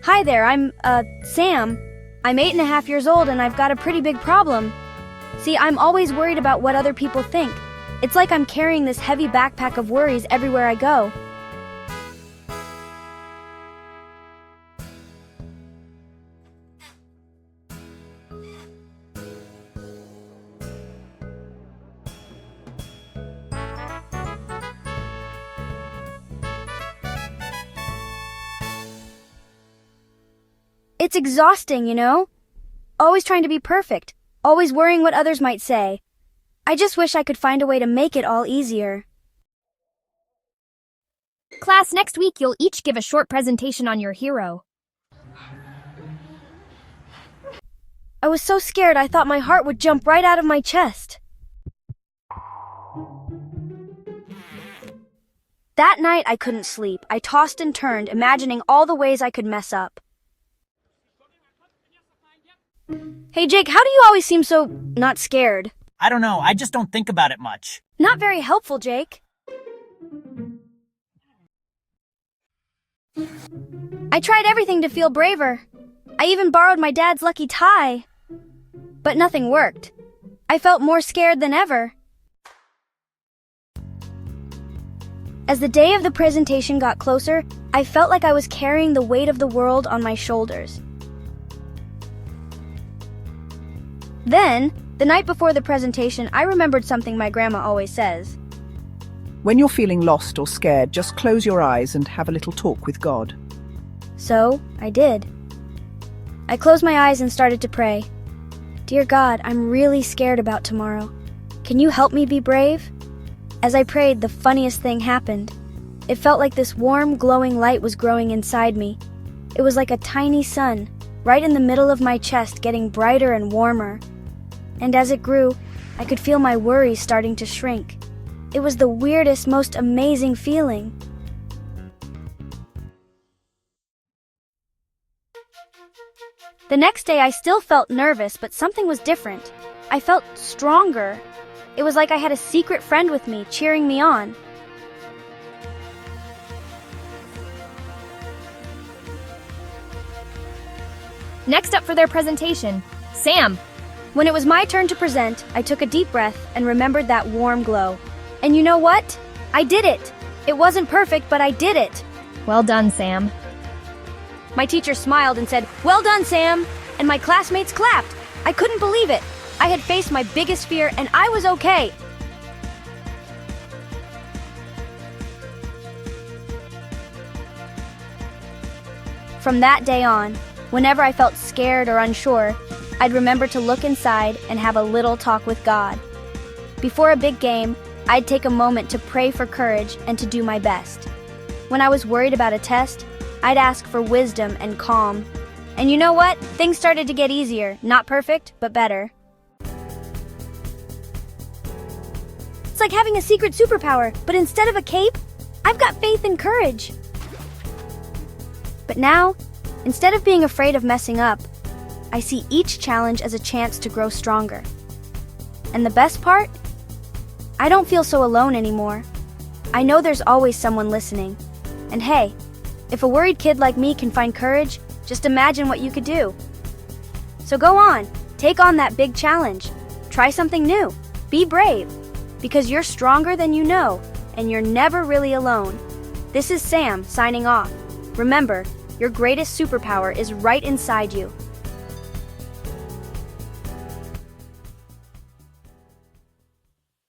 Hi there, Sam. I'm 8.5 years old and I've got a pretty big problem. See, I'm always worried about what other people think. It's like I'm carrying this heavy backpack of worries everywhere I go. It's exhausting, you know? Always trying to be perfect, always worrying what others might say. I just wish I could find a way to make it all easier. Class, next week you'll each give a short presentation on your hero. I was so scared I thought my heart would jump right out of my chest. That night I couldn't sleep. I tossed and turned, imagining all the ways I could mess up. Hey Jake, how do you always seem so not scared? I don't know, I just don't think about it much. Not very helpful, Jake. I tried everything to feel braver. I even borrowed my dad's lucky tie. But nothing worked. I felt more scared than ever. As the day of the presentation got closer, I felt like I was carrying the weight of the world on my shoulders. Then, the night before the presentation, I remembered something my grandma always says. When you're feeling lost or scared, just close your eyes and have a little talk with God. So, I did. I closed my eyes and started to pray. Dear God, I'm really scared about tomorrow. Can you help me be brave? As I prayed, the funniest thing happened. It felt like this warm, glowing light was growing inside me. It was like a tiny sun, right in the middle of my chest, getting brighter and warmer. And as it grew, I could feel my worries starting to shrink. It was the weirdest, most amazing feeling. The next day I still felt nervous, but something was different. I felt stronger. It was like I had a secret friend with me, cheering me on. Next up for their presentation, Sam. When it was my turn to present, I took a deep breath and remembered that warm glow. And you know what? I did it! It wasn't perfect, but I did it! Well done, Sam. My teacher smiled and said, "Well done, Sam!" And my classmates clapped. I couldn't believe it. I had faced my biggest fear and I was okay. From that day on, whenever I felt scared or unsure, I'd remember to look inside and have a little talk with God. Before a big game, I'd take a moment to pray for courage and to do my best. When I was worried about a test, I'd ask for wisdom and calm. And you know what? Things started to get easier. Not perfect, but better. It's like having a secret superpower, but instead of a cape, I've got faith and courage. But now, instead of being afraid of messing up, I see each challenge as a chance to grow stronger. And the best part? I don't feel so alone anymore. I know there's always someone listening. And hey, if a worried kid like me can find courage, just imagine what you could do. So go on, take on that big challenge. Try something new. Be brave. Because you're stronger than you know, and you're never really alone. This is Sam signing off. Remember, your greatest superpower is right inside you.